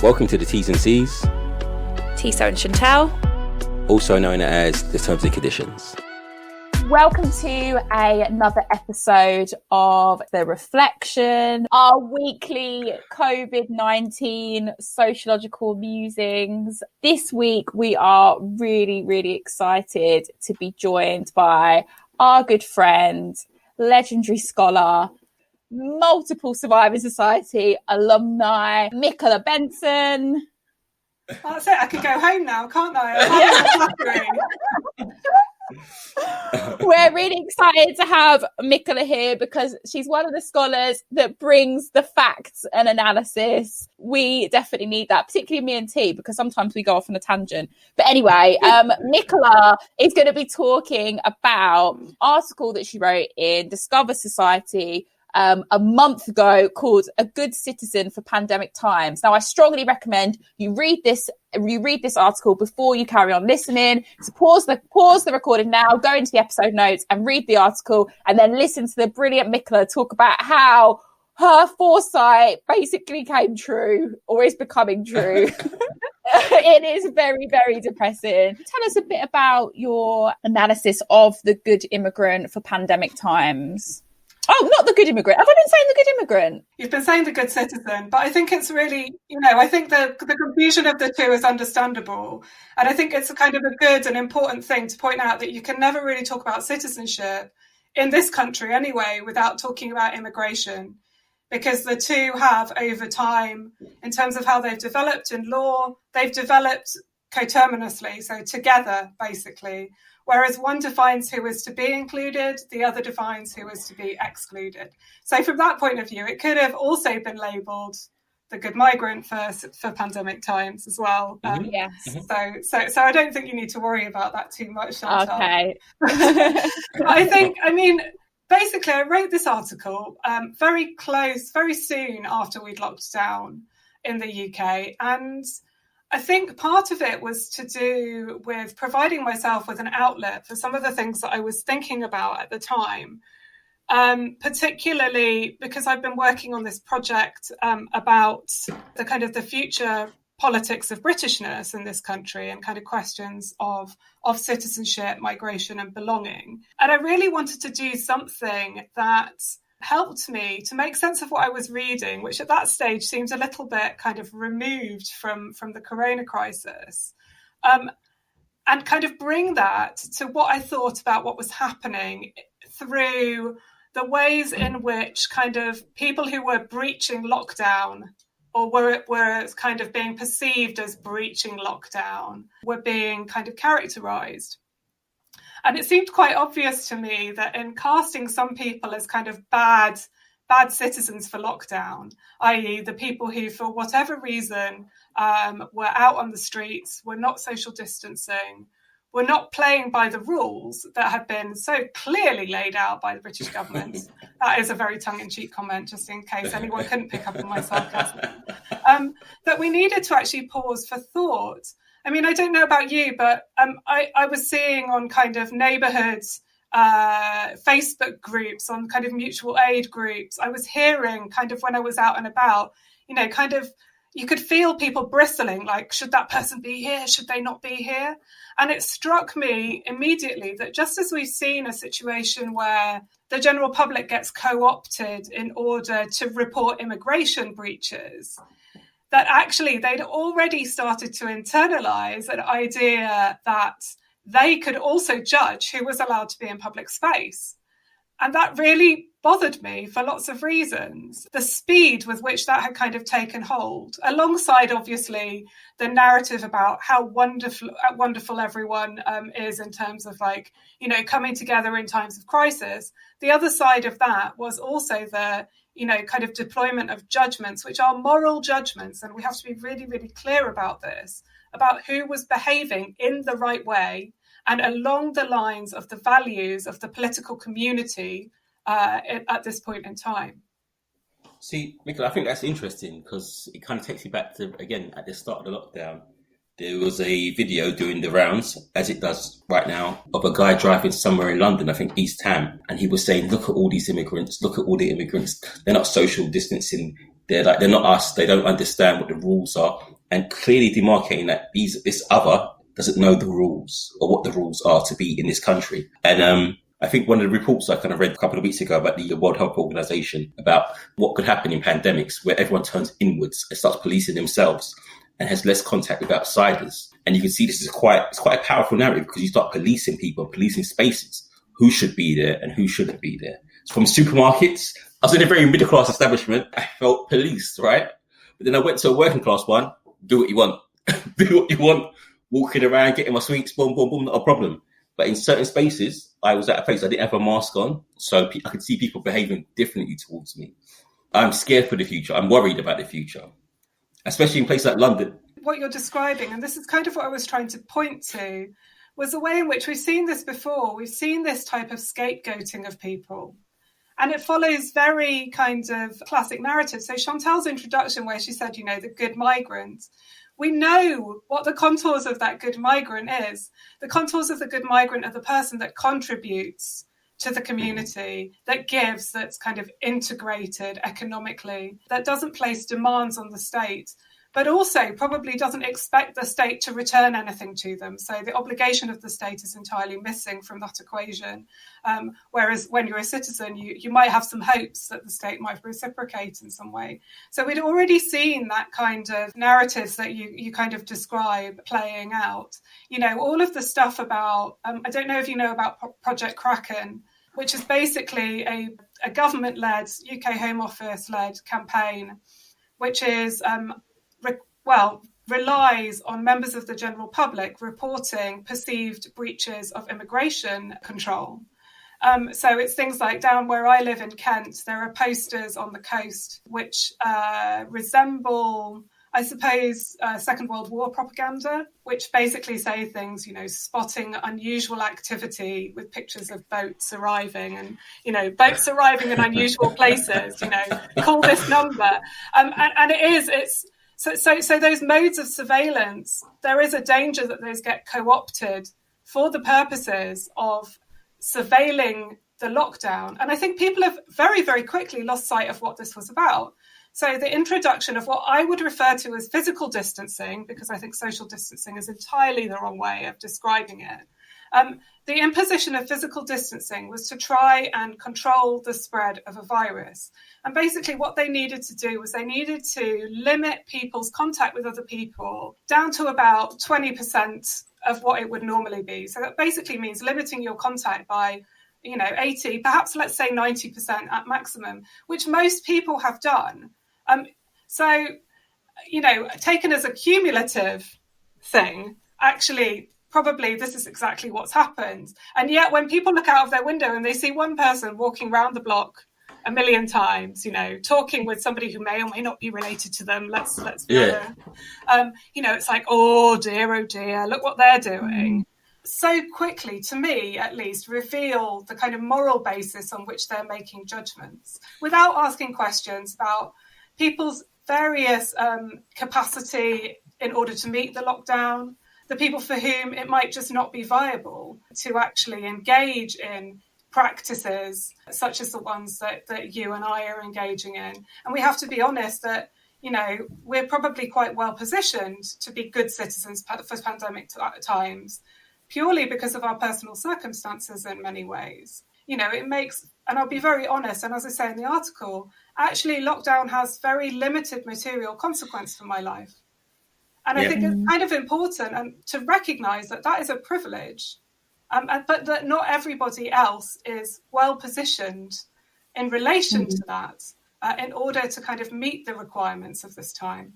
Welcome to the T's and C's. Tisa and Chantel. Also known as the Terms and Conditions. Welcome to another episode of The Reflection, our weekly COVID-19 sociological musings. This week we are really excited to be joined by our good friend, legendary scholar, multiple Survivor Society alumni, Michaela Benson. That's it, I could go home now, can't I? We're really excited to have Michaela here because she's one of the scholars that brings the facts and analysis. We definitely need that, particularly me and T, because sometimes we go off on a tangent. But anyway, Michaela is going to be talking about an article that she wrote in Discover Society a month ago called A Good Citizen for Pandemic Times. Now, I strongly recommend you read this article before you carry on listening. So pause the recording now, go into the episode notes and read the article, and then listen to the brilliant Michaela talk about how her foresight basically came true or is becoming true. It is very depressing. Tell us a bit about your analysis of The Good Immigrant for Pandemic Times. Oh, not The Good Immigrant. Have I been saying The Good Immigrant? You've been saying The Good Citizen, but I think it's really, I think the confusion of the two is understandable. And I think it's a kind of a good and important thing to point out that you can never really talk about citizenship in this country anyway without talking about immigration, because the two have over time, in terms of how they've developed in law, they've developed coterminously, so together basically. Whereas one defines who is to be included, the other defines who is to be excluded. So from that point of view, it could have also been labelled The Good Migrant for pandemic times as well. Yes. So I don't think you need to worry about that too much, Chantal. Okay. Basically, I wrote this article very soon after we'd locked down in the UK, and I think part of it was to do with providing myself with an outlet for some of the things that I was thinking about at the time, particularly because I've been working on this project about the kind of the future politics of Britishness in this country and kind of questions of citizenship, migration and belonging. And I really wanted to do something that helped me to make sense of what I was reading, which at that stage seemed a little bit kind of removed from the corona crisis, and kind of bring that to what I thought about what was happening through the ways in which kind of people who were breaching lockdown or were kind of being perceived as breaching lockdown were being kind of characterised. And it seemed quite obvious to me that in casting some people as kind of bad citizens for lockdown, i.e. the people who, for whatever reason, were out on the streets, were not social distancing, were not playing by the rules that had been so clearly laid out by the British government. That is a very tongue-in-cheek comment, just in case anyone couldn't pick up on my sarcasm. That we needed to actually pause for thought. I mean, I don't know about you, but I was seeing on kind of neighbourhoods, Facebook groups, on kind of mutual aid groups. I was hearing kind of when I was out and about, kind of you could feel people bristling, like, should that person be here? Should they not be here? And it struck me immediately that just as we've seen a situation where the general public gets co-opted in order to report immigration breaches, that actually they'd already started to internalise an idea that they could also judge who was allowed to be in public space. And that really bothered me for lots of reasons. The speed with which that had kind of taken hold, alongside obviously the narrative about how wonderful everyone is in terms of coming together in times of crisis. The other side of that was also the kind of deployment of judgments, which are moral judgments. And we have to be really, really clear about this, about who was behaving in the right way and along the lines of the values of the political community at this point in time. See, Michaela, I think that's interesting because it kind of takes you back to, again, at the start of the lockdown, there was a video doing the rounds, as it does right now, of a guy driving somewhere in London, I think East Ham, and he was saying, look at all these immigrants, look at all the immigrants. They're not social distancing. They're not us. They don't understand what the rules are. and clearly demarcating that this other doesn't know the rules or what the rules are to be in this country. And I think one of the reports I kind of read a couple of weeks ago about the World Health Organization about what could happen in pandemics where everyone turns inwards and starts policing themselves and has less contact with outsiders. And you can see this is quite a powerful narrative because you start policing people, policing spaces, who should be there and who shouldn't be there. So from supermarkets, I was in a very middle class establishment. I felt policed, right? But then I went to a working class one. Do what you want. Do what you want. Walking around, getting my sweets, boom, boom, boom, not a problem. But in certain spaces, I was at a place I didn't have a mask on, so I could see people behaving differently towards me. I'm scared for the future. I'm worried about the future, especially in places like London. What you're describing, and this is kind of what I was trying to point to, was the way in which we've seen this before. We've seen this type of scapegoating of people. And it follows very kind of classic narrative. So Chantal's introduction where she said, the good migrant, we know what the contours of that good migrant is. The contours of the good migrant are the person that contributes to the community, that gives, that's kind of integrated economically, that doesn't place demands on the state, but also probably doesn't expect the state to return anything to them. So the obligation of the state is entirely missing from that equation. Whereas when you're a citizen, you might have some hopes that the state might reciprocate in some way. So we'd already seen that kind of narratives that you kind of describe playing out. All of the stuff about, I don't know if you know about Project Kraken, which is basically a government-led, UK Home Office-led campaign, which is relies on members of the general public reporting perceived breaches of immigration control. So it's things like down where I live in Kent, there are posters on the coast which resemble, I suppose, Second World War propaganda, which basically say things, spotting unusual activity with pictures of boats arriving and, boats arriving in unusual places, call this number. And it's So those modes of surveillance, there is a danger that those get co-opted for the purposes of surveilling the lockdown. And I think people have very, very quickly lost sight of what this was about. So the introduction of what I would refer to as physical distancing, because I think social distancing is entirely the wrong way of describing it. The imposition of physical distancing was to try and control the spread of a virus. And basically what they needed to do was they needed to limit people's contact with other people down to about 20% of what it would normally be. So that basically means limiting your contact by 80, perhaps let's say 90% at maximum, which most people have done. So taken as a cumulative thing, actually, probably this is exactly what's happened. And yet when people look out of their window and they see one person walking around the block a million times, talking with somebody who may or may not be related to them, let's it's like, oh dear, look what they're doing. So quickly, to me at least, reveal the kind of moral basis on which they're making judgments without asking questions about people's various capacity in order to meet the lockdown, the people for whom it might just not be viable to actually engage in practices such as the ones that you and I are engaging in. And we have to be honest that, we're probably quite well positioned to be good citizens for pandemic times, purely because of our personal circumstances in many ways. It makes, and I'll be very honest, and as I say in the article, actually lockdown has very limited material consequence for my life. And I think it's kind of important to recognise that is a privilege, but that not everybody else is well positioned in relation to that in order to kind of meet the requirements of this time.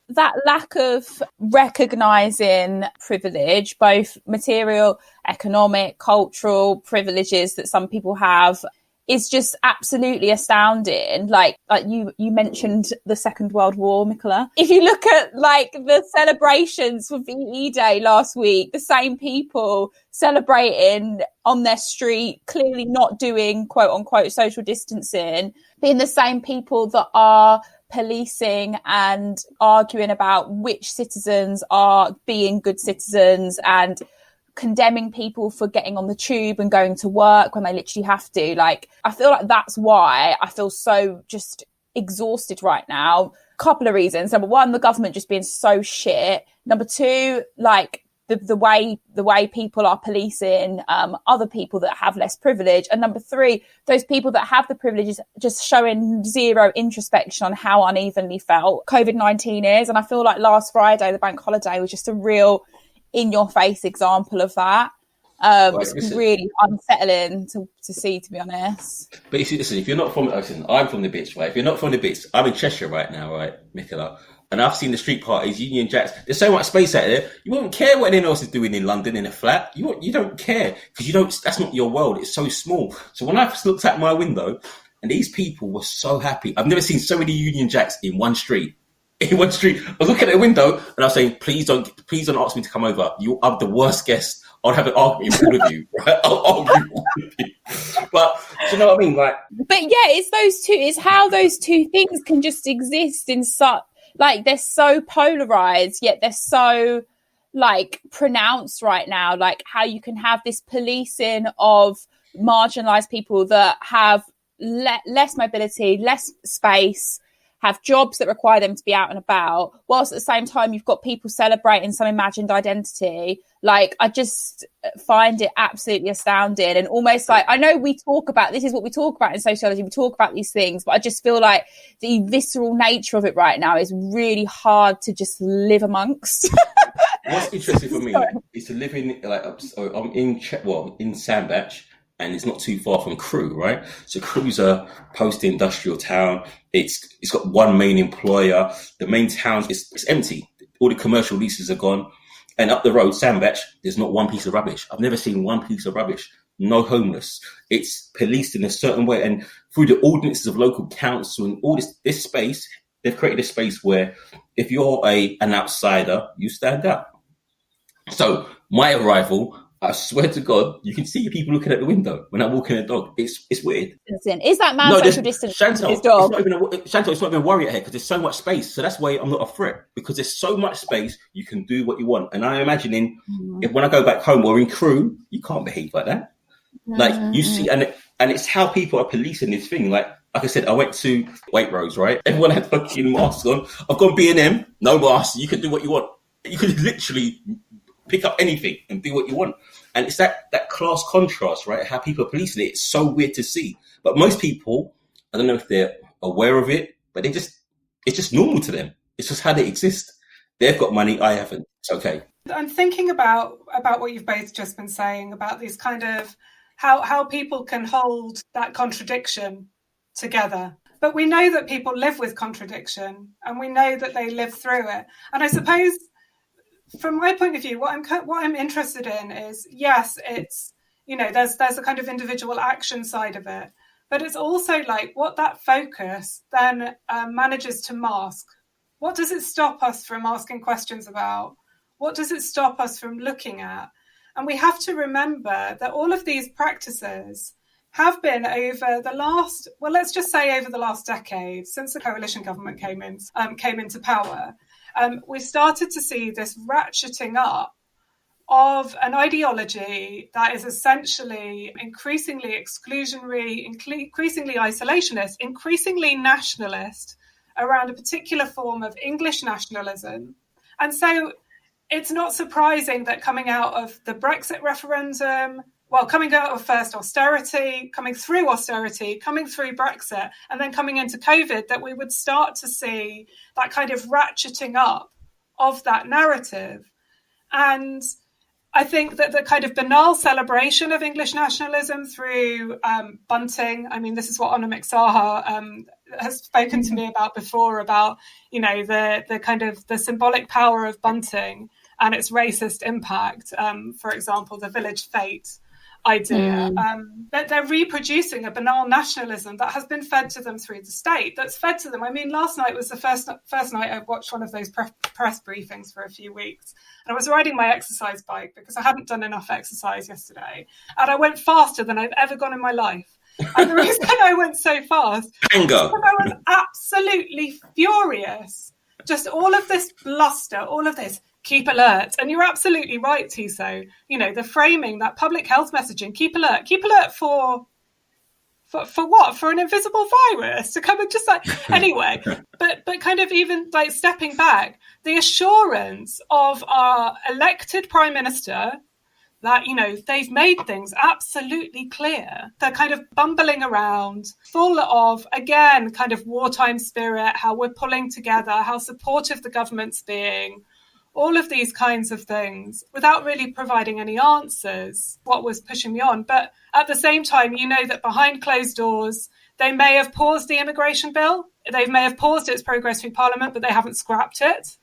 That lack of recognising privilege, both material, economic, cultural privileges that some people have, is just absolutely astounding. Like you mentioned the Second World War, Michaela. If you look at the celebrations for VE Day last week, the same people celebrating on their street, clearly not doing quote unquote social distancing, being the same people that are policing and arguing about which citizens are being good citizens and condemning people for getting on the tube and going to work when they literally have to. I feel like that's why I feel so just exhausted right now, Couple of reasons. Number one, the government just being so shit. Number two, like the way people are policing other people that have less privilege. And number three, those people that have the privileges just showing zero introspection on how unevenly felt COVID-19 is. And I feel like last Friday, the bank holiday, was just a real in-your-face example of that. It's really unsettling to see, to be honest. But you see, listen, if you're not from, listen, I'm from the bits, right? If you're not from the bits, I'm in Cheshire right now, right, Michaela? And I've seen the street parties, Union Jacks. There's so much space out there. You won't care what anyone else is doing in London in a flat. You don't care because that's not your world. It's so small. So when I looked out my window and these people were so happy, I've never seen so many Union Jacks in one street. In one street, I was looking at the window and I was saying, please don't ask me to come over. I'm the worst guest. I'll have an argument with all of you, right? I'll argue with all of you. But do you know what I mean? But yeah, it's how those two things can just exist in such, like, they're so polarized, yet they're so, like, pronounced right now. Like, how you can have this policing of marginalized people that have less mobility, less space, have jobs that require them to be out and about, whilst at the same time you've got people celebrating some imagined identity. Like, I just find it absolutely astounding, and almost like, I know we talk about, this is what we talk about in sociology, we talk about these things, but I just feel like the visceral nature of it right now is really hard to just live amongst. What's interesting for me is to live in, I'm in Sandbach, and it's not too far from Crewe, right? So Crewe's a post-industrial town. It's got one main employer. The main town is empty. All the commercial leases are gone. And up the road, Sandbach, there's not one piece of rubbish. I've never seen one piece of rubbish. No homeless. It's policed in a certain way. And through the ordinances of local council and all this space, they've created a space where if you're an outsider, you stand out. So my arrival, I swear to God, you can see people looking at the window when I'm walking a dog. It's weird. Is that man social distance? Chantal, his dog? It's not even a worry at here because there's so much space. So that's why I'm not a threat, because there's so much space, you can do what you want. And I'm imagining if when I go back home or in Crewe, you can't behave like that. Like you see, and it's how people are policing this thing. Like I said, I went to Waitrose, right? Everyone had fucking masks on. I've gone B&M, no masks. You can do what you want. You can literally pick up anything and do what you want. And it's that class contrast, right? How people are policing it. It's so weird to see. But most people, I don't know if they're aware of it, but it's just normal to them. It's just how they exist. They've got money, I haven't. It's okay. I'm thinking about what you've both just been saying about these kind of how people can hold that contradiction together. But we know that people live with contradiction and we know that they live through it. And I suppose, from my point of view, what I'm interested in is, yes, it's, there's a kind of individual action side of it, but it's also like what that focus then manages to mask. What does it stop us from asking questions about? What does it stop us from looking at? And we have to remember that all of these practices have been over the last, let's just say over the last decade, since the coalition government came into power. We started to see this ratcheting up of an ideology that is essentially increasingly exclusionary, increasingly isolationist, increasingly nationalist around a particular form of English nationalism. And so it's not surprising that coming out of the Brexit referendum, coming out of first austerity, coming through Brexit, and then coming into COVID, that we would start to see that kind of ratcheting up of that narrative. And I think that the kind of banal celebration of English nationalism through bunting, I mean, this is what Anna Mixaha has spoken to me about before, about, the kind of the symbolic power of bunting and its racist impact. For example, the village fete idea, that they're reproducing a banal nationalism that has been fed to them through the state, that's fed to them. I mean, last night was the first night I watched one of those press briefings for a few weeks, and I was riding my exercise bike because I hadn't done enough exercise yesterday, and I went faster than I've ever gone in my life. And the reason I went so fast is because I was absolutely furious. Just all of this bluster, all of this keep alert. And you're absolutely right, Tissot. The framing, that public health messaging, keep alert for For what? For an invisible virus to come and just like anyway. But kind of even like stepping back, the assurance of our elected prime minister that, you know, they've made things absolutely clear. They're kind of bumbling around, full of, again, kind of wartime spirit, how we're pulling together, how supportive the government's being, all of these kinds of things, without really providing any answers, what was pushing me on. But at the same time, you know that behind closed doors, they may have paused the immigration bill. They may have paused its progress through Parliament, but they haven't scrapped it.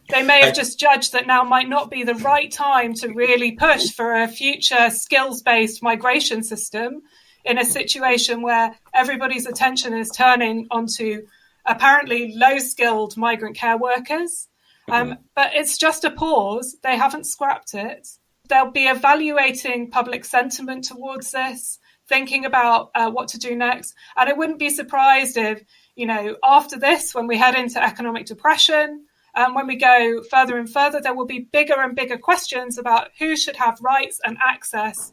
They may have just judged that now might not be the right time to really push for a future skills-based migration system in a situation where everybody's attention is turning onto apparently low-skilled migrant care workers. But it's just a pause. They haven't scrapped it. They'll be evaluating public sentiment towards this, thinking about what to do next. And I wouldn't be surprised if, you know, after this, when we head into economic depression, when we go further and further, there will be bigger and bigger questions about who should have rights and access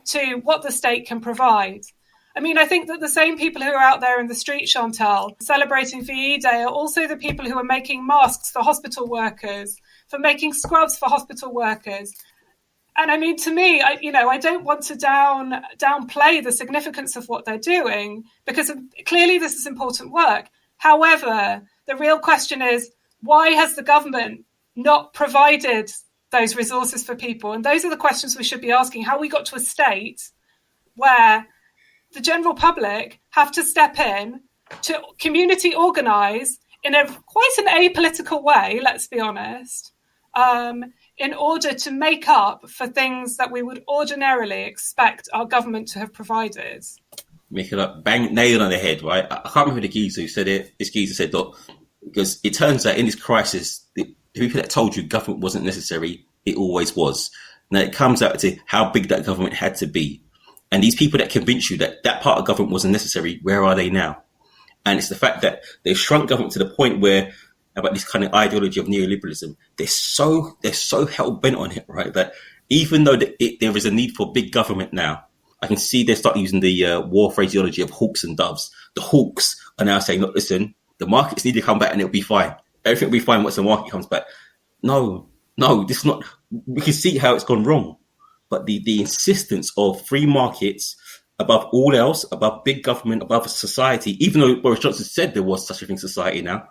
to what the state can provide. I mean, I think that the same people who are out there in the street, Chantal, celebrating VE Day are also the people who are making masks for hospital workers, for making scrubs for hospital workers. And I mean, to me, I don't want to downplay the significance of what they're doing, because clearly this is important work. However, the real question is, why has the government not provided those resources for people? And those are the questions we should be asking. How we got to a state where the general public have to step in to community organise in a quite an apolitical way, let's be honest, in order to make up for things that we would ordinarily expect our government to have provided. Michaela, bang, nail on the head, right? I can't remember the geezer who said it. This geezer said, look, because it turns out in this crisis, the people that told you government wasn't necessary, it always was. Now it comes out to how big that government had to be. And these people that convince you that that part of government wasn't necessary, where are they now? And it's the fact that they've shrunk government to the point where, about this kind of ideology of neoliberalism, they're so hell-bent on it, right? That even though there is a need for big government now, I can see they start using the war phraseology of hawks and doves. The hawks are now saying, look, listen, the markets need to come back and it'll be fine. Everything will be fine once the market comes back. No, this is not. We can see how it's gone wrong. But the insistence of free markets above all else, above big government, above society, even though Boris Johnson said there was such a thing, society now,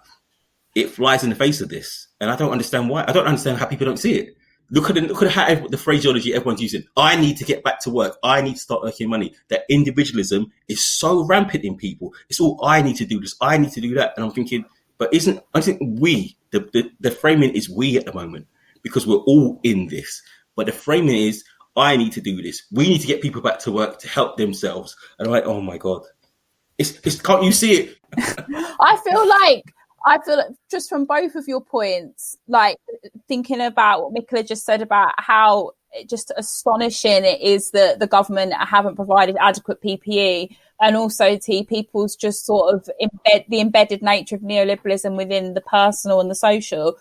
it flies in the face of this. And I don't understand why. I don't understand how people don't see it. Look at how the phraseology everyone's using. I need to get back to work. I need to start making money. That individualism is so rampant in people. It's all, I need to do this. I need to do that. And I'm thinking, but I think we, the framing is we at the moment, because we're all in this. But the framing is, I need to do this. We need to get people back to work to help themselves. And I'm like, oh my God. It's can't you see it? I feel like just from both of your points, like thinking about what Michaela just said about how just astonishing it is that the government haven't provided adequate PPE, and also people's just sort of the embedded nature of neoliberalism within the personal and the social.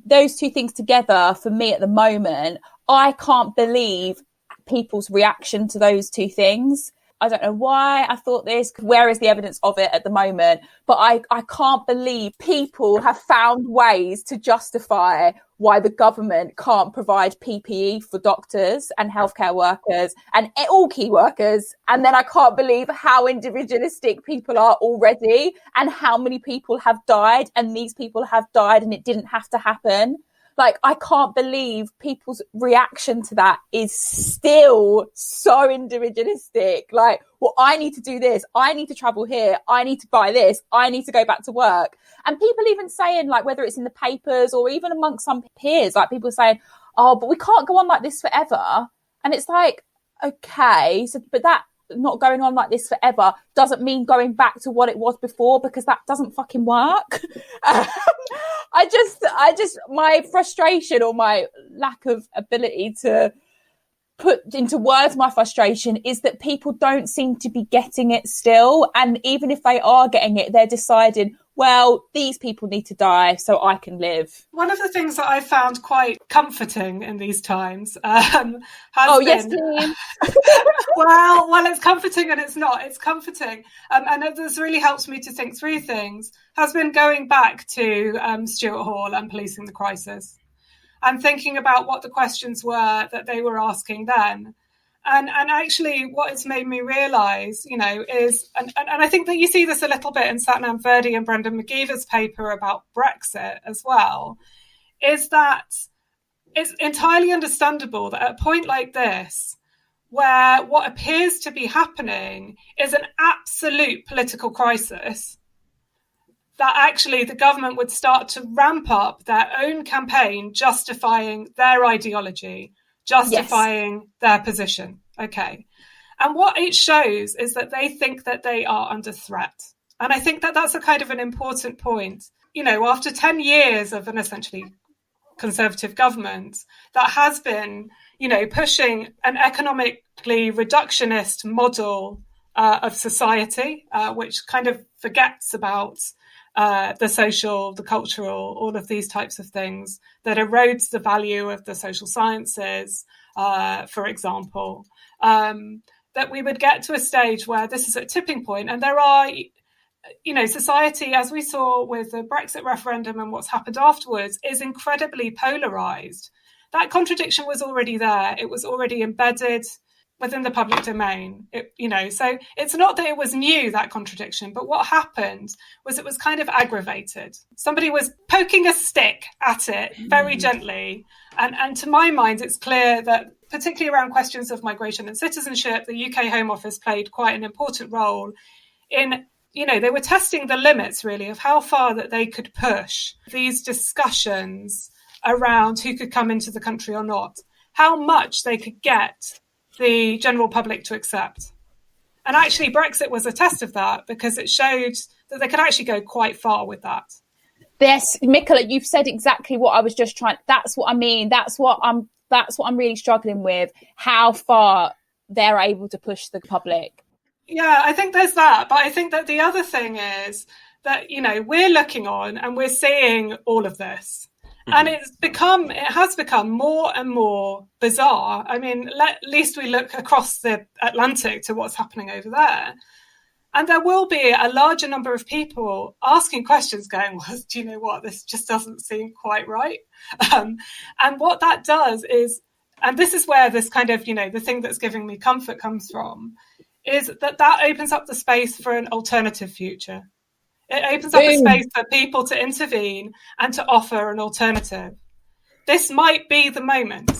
Those two things together, for me at the moment, I can't believe people's reaction to those two things. I don't know why I thought this. Where is the evidence of it at the moment? But I can't believe people have found ways to justify why the government can't provide PPE for doctors and healthcare workers and all key workers. And then I can't believe how individualistic people are already and how many people have died, and these people have died and it didn't have to happen. Like, I can't believe people's reaction to that is still so individualistic. Like, well, I need to do this. I need to travel here. I need to buy this. I need to go back to work. And people even saying, like, whether it's in the papers or even amongst some peers, like people saying, oh, but we can't go on like this forever. And it's like, okay, so, but that not going on like this forever doesn't mean going back to what it was before, because that doesn't fucking work. I just, my frustration or my lack of ability to put into words my frustration is that people don't seem to be getting it still. And even if they are getting it, they're deciding, well, these people need to die so I can live. One of the things that I found quite comforting in these times has been... yes, please. well, it's comforting and it's not. It's comforting. And this really helps me to think through things, has been going back to Stuart Hall and Policing the Crisis and thinking about what the questions were that they were asking then. And actually what it's made me realise, is, and I think that you see this a little bit in Satnam Verdi and Brendan McGeever's paper about Brexit as well, is that it's entirely understandable that at a point like this, where what appears to be happening is an absolute political crisis, that actually the government would start to ramp up their own campaign justifying their ideology, justifying their position. Okay. And what it shows is that they think that they are under threat. And I think that that's a kind of an important point. After 10 years of an essentially Conservative government that has been, pushing an economically reductionist model of society, which kind of forgets about the social, the cultural, all of these types of things, that erodes the value of the social sciences, for example, that we would get to a stage where this is a tipping point. And there are, society, as we saw with the Brexit referendum and what's happened afterwards, is incredibly polarised. That contradiction was already there. It was already embedded within the public domain. So it's not that it was new, that contradiction, but what happened was it was kind of aggravated. Somebody was poking a stick at it very gently. And to my mind, it's clear that particularly around questions of migration and citizenship, the UK Home Office played quite an important role in, they were testing the limits really of how far that they could push these discussions around who could come into the country or not, how much they could get the general public to accept. And actually Brexit was a test of that, because it showed that they could actually go quite far with that. Yes, Michaela, you've said exactly what I was just trying. That's what I mean. That's what I'm really struggling with, how far they're able to push the public. Yeah, I think there's that. But I think that the other thing is that, we're looking on and we're seeing all of this. And it has become more and more bizarre. I mean, at least we look across the Atlantic to what's happening over there. And there will be a larger number of people asking questions going, well, do you know what? This just doesn't seem quite right. And what that does is, and this is where this kind of, the thing that's giving me comfort comes from, is that opens up the space for an alternative future. It opens up a space for people to intervene and to offer an alternative. This might be the moment.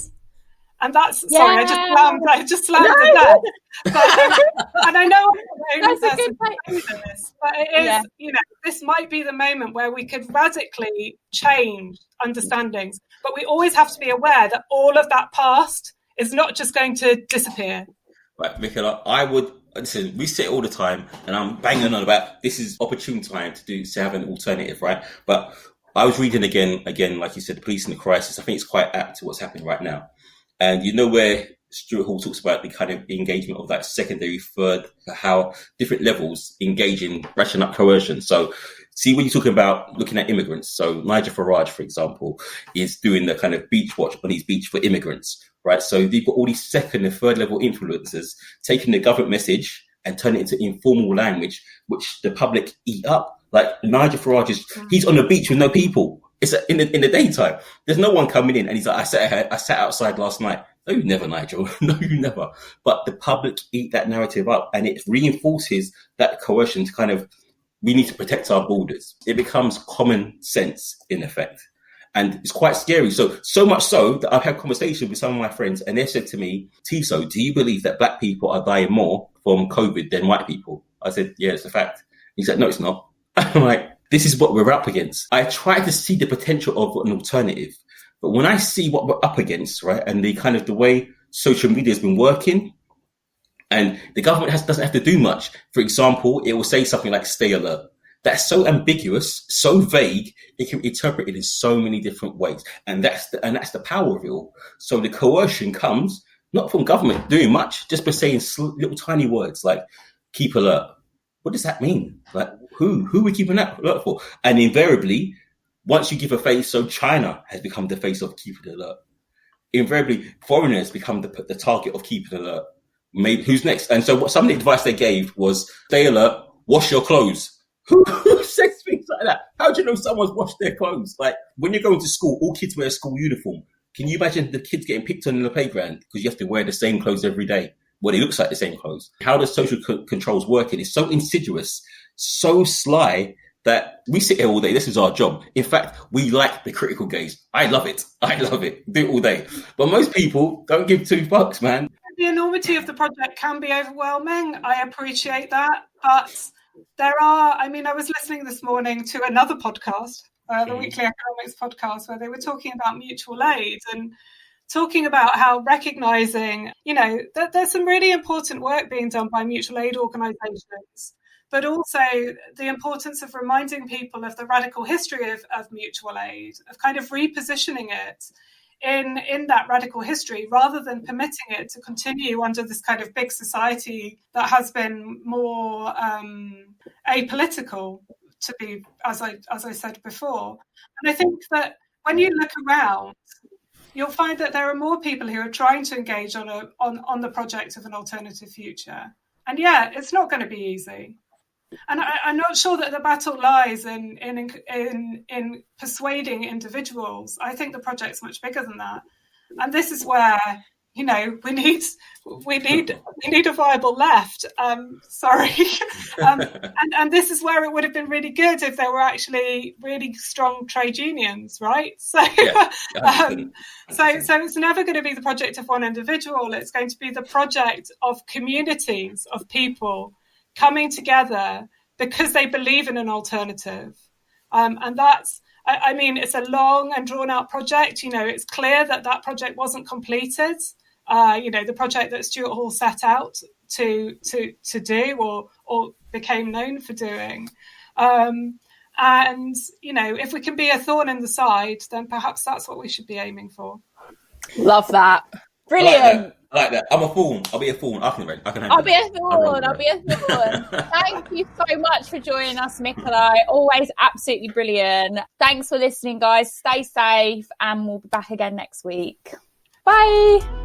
And that's, sorry, I just slammed it there. But, and I know I'm the only person who knows this, but it is, this might be the moment where we could radically change understandings. But we always have to be aware that all of that past is not just going to disappear. Right, Michaela, listen, we say it all the time, and I'm banging on about this is opportune time to have an alternative, right? But I was reading again, like you said, the Policing the Crisis. I think it's quite apt to what's happening right now. And where Stuart Hall talks about the kind of engagement of that secondary, third, how different levels engage in ratcheting up coercion. So see, when you're talking about looking at immigrants, so Nigel Farage, for example, is doing the kind of beach watch on his beach for immigrants, right? So they've got all these second and third level influencers taking the government message and turning it into informal language, which the public eat up. Like Nigel Farage he's on the beach with no people. It's in the daytime. There's no one coming in, and he's like, I sat outside last night. No, you never, Nigel. No, you never. But the public eat that narrative up, and it reinforces that coercion to kind of, we need to protect our borders. It becomes common sense in effect. And it's quite scary. So much so that I've had conversations with some of my friends, and they said to me, Tiso, do you believe that black people are dying more from COVID than white people? I said, yeah, it's a fact. He said, no, it's not. I'm like, this is what we're up against. I try to see the potential of an alternative, but when I see what we're up against, right, and the way social media has been working, and the government doesn't have to do much. For example, it will say something like "stay alert." That's so ambiguous, so vague. It can be interpreted in so many different ways, and that's the power of it all. So the coercion comes not from government doing much, just by saying little tiny words like "keep alert." what does that mean? Like, who are we keeping that alert for? And invariably, once you give a face, so China has become the face of keeping alert. Invariably, foreigners become the target of keeping alert. Maybe who's next? And so some of the advice they gave was stay alert, wash your clothes. Who says things like that? How do you know someone's washed their clothes? Like, when you're going to school, all kids wear a school uniform. Can you imagine the kids getting picked on in the playground because you have to wear the same clothes every day? Well, it looks like the same clothes. How does social controls work? It's so insidious, so sly that we sit here all day. This is our job. In fact, we like the critical gaze. I love it. Do it all day. But most people don't give two fucks, man. The enormity of the project can be overwhelming. I appreciate that. But I was listening this morning to another podcast, the Weekly Economics podcast, where they were talking about mutual aid and talking about how recognising, that there's some really important work being done by mutual aid organisations, but also the importance of reminding people of the radical history of mutual aid, of kind of repositioning it in that radical history, rather than permitting it to continue under this kind of big society that has been more apolitical, to be, as I said before. And I think that when you look around, you'll find that there are more people who are trying to engage on the project of an alternative future. And yeah, it's not going to be easy. And I'm not sure that the battle lies in persuading individuals. I think the project's much bigger than that. And this is where, we need a viable left. Sorry. And this is where it would have been really good if there were actually really strong trade unions, right? So, so it's never going to be the project of one individual. It's going to be the project of communities of people coming together because they believe in an alternative. And that's, it's a long and drawn out project. It's clear that project wasn't completed. The project that Stuart Hall set out to do or became known for doing. If we can be a thorn in the side, then perhaps that's what we should be aiming for. Love that. Brilliant. I like that. I'm a thorn. I'll be a thorn. I'll be a thorn. Thank you so much for joining us, Michaela. Always absolutely brilliant. Thanks for listening, guys. Stay safe, and we'll be back again next week. Bye.